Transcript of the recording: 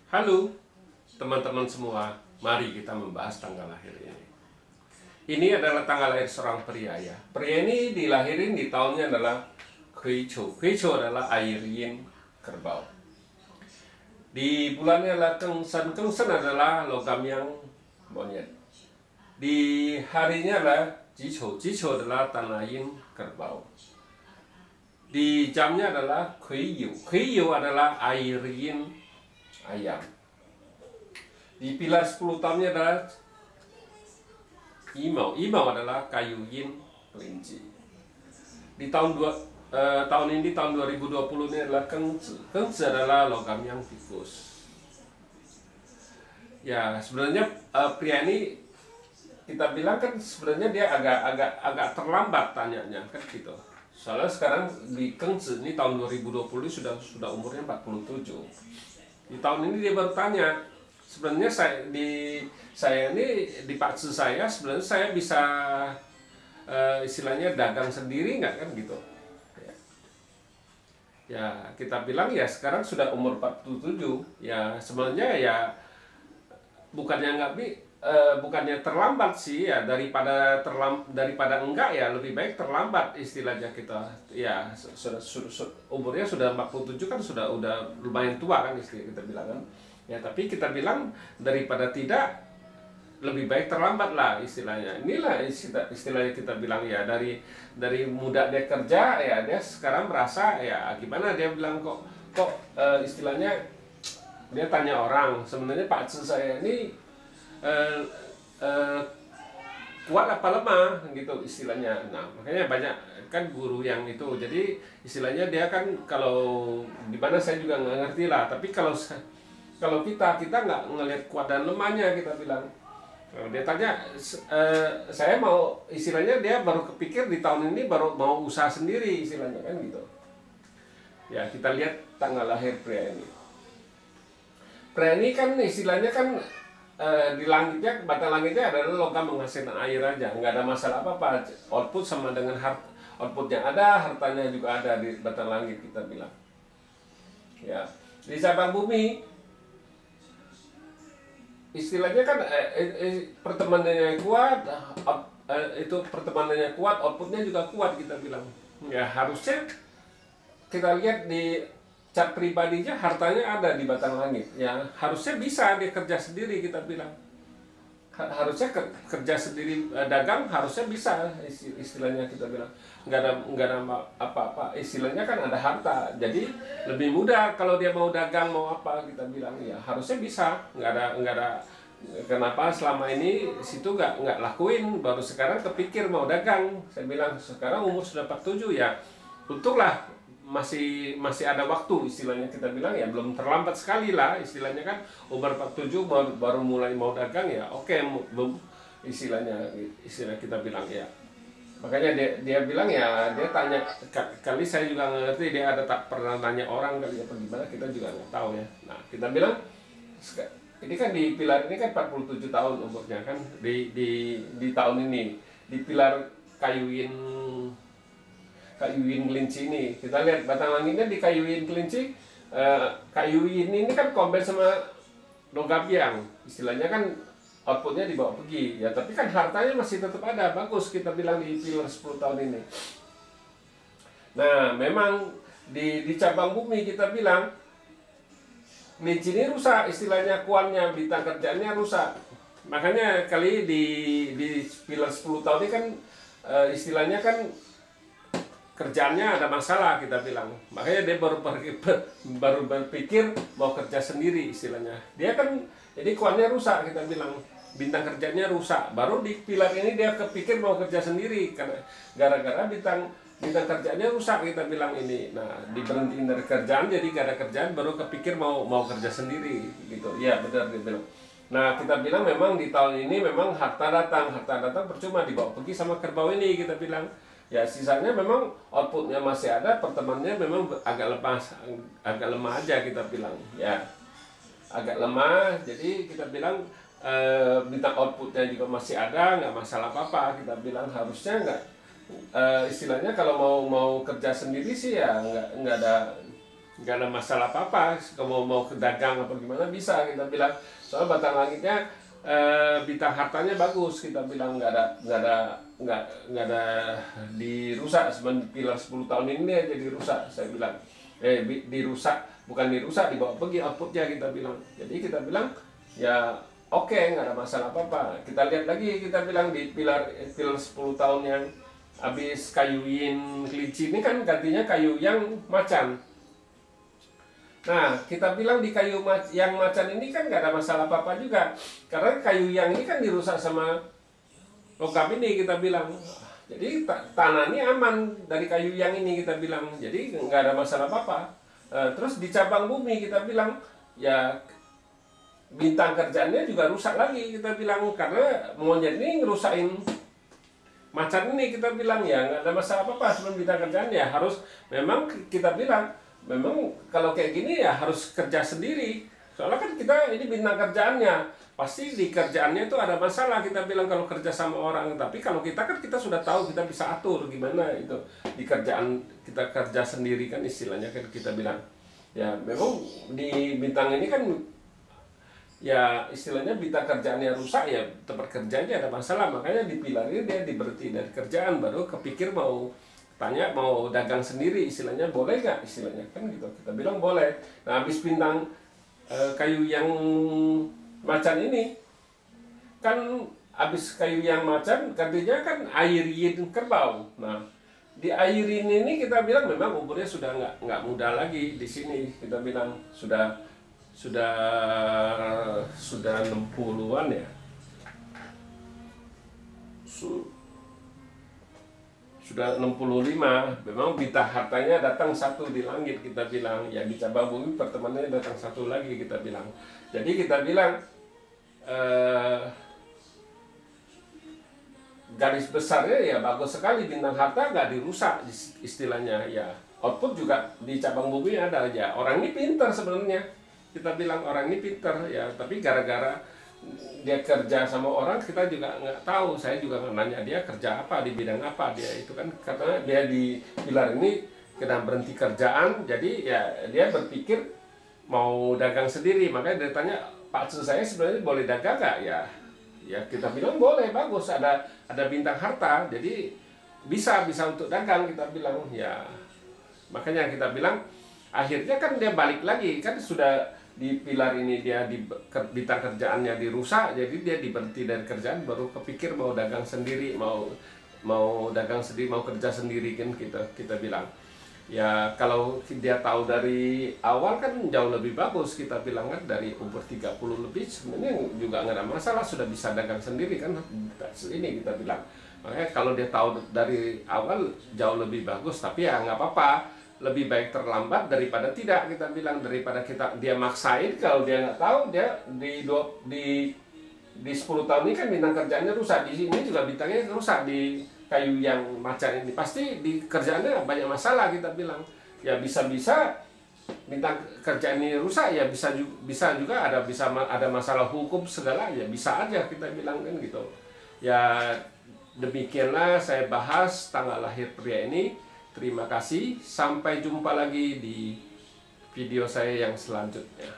Halo teman-teman semua, mari kita membahas tanggal lahir ini. Ini adalah tanggal lahir seorang pria ya. Pria ini dilahirin di tahunnya adalah Kuicho. Kuicho adalah air yin kerbau. Di bulannya adalah Kengsan. Kengsan adalah logam yang monyet. Di harinya adalah Jicho. Jicho adalah tanah yin kerbau. Di jamnya adalah Kuiyu. Kuiyu adalah air yin ayam. Di pilar 10 tahunnya adalah Imau. Imau adalah kayu yin kelinci. Di tahun ini tahun 2020 ini adalah Kengzi. Kengzi adalah logam yang tikus. Ya, sebenarnya pria ini kita bilang kan sebenarnya dia agak terlambat tanyanya kan gitu. Soalnya sekarang di Kengzi ini tahun 2020 sudah umurnya 47. Di tahun ini dia baru tanya, sebenarnya saya ini di paksa saya sebenarnya saya bisa istilahnya dagang sendiri nggak kan gitu. Ya kita bilang ya sekarang sudah umur 47 ya sebenarnya ya bukannya terlambat sih ya daripada enggak ya lebih baik terlambat istilahnya kita ya umurnya sudah 47 kan udah lumayan tua kan istilah kita bilang kan ya tapi kita bilang daripada tidak lebih baik terlambat lah istilahnya. Inilah istilahnya kita bilang ya dari muda dia kerja ya dia sekarang merasa ya gimana dia bilang kok istilahnya dia tanya orang sebenarnya Pak Tzu saya ini kuat apa lemah gitu istilahnya. Nah makanya banyak kan guru yang itu jadi istilahnya dia kan kalau di mana saya juga nggak ngerti lah tapi kalau kita nggak ngelihat kuat dan lemahnya kita bilang. Dia tanya, saya mau istilahnya dia baru kepikir di tahun ini baru mau usaha sendiri istilahnya kan gitu. Ya kita lihat tanggal lahir pria ini. Pria ini kan istilahnya kan di langitnya batang langitnya adalah logam menghasilkan air aja, nggak ada masalah apa-apa. Output sama dengan outputnya ada, hartanya juga ada di batang langit kita bilang. Ya di cabang bumi istilahnya kan pertemanannya kuat, pertemanannya kuat, outputnya juga kuat kita bilang. Ya harusnya kita lihat di cat pribadinya hartanya ada di batang langit. Ya harusnya bisa dia kerja sendiri kita bilang. Harusnya kerja sendiri dagang harusnya bisa istilahnya kita bilang. Nggak ada apa-apa istilahnya kan ada harta. Jadi lebih mudah kalau dia mau dagang mau apa kita bilang ya harusnya bisa. Nggak ada kenapa selama ini situ nggak lakuin baru sekarang kepikir mau dagang. Saya bilang sekarang umur sudah 47 ya untunglah masih ada waktu istilahnya kita bilang ya belum terlambat sekali lah istilahnya kan umur 47 baru mulai mau dagang ya oke, istilah kita bilang ya makanya dia bilang ya dia tanya kali saya juga nggak ngerti dia ada tak pernah tanya orang kali apa gimana kita juga nggak tahu ya. Nah kita bilang ini kan di pilar ini kan 47 tahun umurnya kan di tahun ini di pilar kayu yin kelinci ini kita lihat batang langitnya di kayu yin kelinci. Kayu yin ini kan kombin sama logam yang istilahnya kan outputnya dibawa pergi ya tapi kan hartanya masih tetap ada bagus kita bilang di pilar 10 tahun ini. Nah memang di cabang bumi kita bilang kelinci ini rusak istilahnya kuannya bintang kerjaannya rusak makanya kali di pilar 10 tahun ini kan istilahnya kan kerjaannya ada masalah kita bilang makanya dia baru berpikir mau kerja sendiri istilahnya dia kan jadi kuannya rusak kita bilang bintang kerjanya rusak baru di pilar ini dia kepikir mau kerja sendiri karena gara-gara bintang kerjanya rusak kita bilang ini. Nah diberhentiin dari kerjaan jadi gak ada kerjaan baru kepikir mau kerja sendiri gitu ya benar dia bilang. Nah kita bilang memang di tahun ini memang harta datang percuma dibawa pergi sama kerbau ini kita bilang. Ya sisanya memang outputnya masih ada, pertemanannya memang agak lemah aja kita bilang ya agak lemah. Jadi kita bilang bintang outputnya juga masih ada, nggak masalah apa-apa kita bilang harusnya istilahnya kalau mau kerja sendiri sih ya nggak ada nggak ada masalah apa-apa. Kalau mau ke dagang apa gimana bisa kita bilang. Soal batang langitnya bintang hartanya bagus, kita bilang nggak ada dirusak. Sebenarnya pilar 10 tahun ini dia jadi rusak, saya bilang. Dirusak, bukan dirusak, dibawa pergi outputnya, kita bilang. Jadi kita bilang ya oke, nggak ada masalah apa-apa. Kita lihat lagi, kita bilang di pilar 10 tahun yang habis kayu yin kelinci ini kan gantinya kayu yang macan. Nah, kita bilang di kayu yang macan ini kan nggak ada masalah apa-apa juga. Karena kayu yang ini kan dirusak sama logam ini, kita bilang. Jadi tanah ini aman dari kayu yang ini, kita bilang. Jadi nggak ada masalah apa-apa. Terus di cabang bumi kita bilang, ya bintang kerjaannya juga rusak lagi, kita bilang. Karena monyet ini ngerusain macan ini, kita bilang. Ya nggak ada masalah apa-apa sebelum bintang kerjaannya. Harus, memang kita bilang, memang kalau kayak gini ya harus kerja sendiri. Soalnya kan kita ini bintang kerjaannya, pasti di kerjaannya itu ada masalah, kita bilang, kalau kerja sama orang. Tapi kalau kita kan kita sudah tahu, kita bisa atur gimana itu di kerjaan kita kerja sendiri kan istilahnya, kan kita bilang. Ya memang di bintang ini kan ya istilahnya bintang kerjaannya rusak, ya tempat kerjanya ada masalah. Makanya di pilar ini dia diberhenti dari kerjaan, baru kepikir mau tanya mau dagang sendiri, istilahnya boleh nggak, istilahnya kan gitu. Kita bilang boleh. Nah, habis bintang kayu yang macan ini kan, habis kayu yang macan gantinya kan air yin kerbau. Nah, di air yin ini kita bilang memang umurnya sudah nggak muda lagi di sini, kita bilang sudah 60-an ya. Sudah 65, memang bintang hartanya datang satu di langit, kita bilang. Ya di cabang bumi pertemanannya datang satu lagi, kita bilang. Jadi kita bilang garis besarnya ya bagus sekali, bintang harta nggak dirusak istilahnya. Ya output juga di cabang bumi ada aja. Orang ini pintar sebenarnya, kita bilang orang ini pintar ya, tapi gara-gara dia kerja sama orang, kita juga nggak tahu. Saya juga nggak nanya dia kerja apa, di bidang apa dia itu kan, karena dia di pilar ini kena berhenti kerjaan, jadi ya dia berpikir mau dagang sendiri. Makanya dia tanya, Pak Cu, saya sebenarnya boleh dagang nggak? Ya kita bilang boleh, bagus, ada bintang harta, jadi bisa untuk dagang, kita bilang. Ya makanya kita bilang akhirnya kan dia balik lagi, kan sudah di pilar ini dia di bintang kerjaannya dirusak, jadi dia diberhenti dari kerjaan, baru kepikir mau dagang sendiri, mau dagang sendiri, mau kerja sendiri kan, kita bilang. Ya kalau dia tahu dari awal kan jauh lebih bagus, kita bilang kan. Dari umur 30 lebih sebenarnya juga nggak ada masalah, sudah bisa dagang sendiri kan, ini kita bilang. Makanya kalau dia tahu dari awal jauh lebih bagus. Tapi ya nggak apa-apa, lebih baik terlambat daripada tidak, kita bilang. Daripada dia maksain, kalau dia nggak tahu, dia di 10 tahun ini kan bintang kerjaannya rusak. Di sini juga bintangnya rusak di kayu yang macan ini, pasti di kerjaannya banyak masalah, kita bilang. Ya bisa-bisa bintang kerjaan ini rusak, ya bisa juga ada masalah hukum segala, ya bisa aja, kita bilang kan gitu. Ya demikianlah saya bahas tanggal lahir pria ini. Terima kasih, sampai jumpa lagi di video saya yang selanjutnya.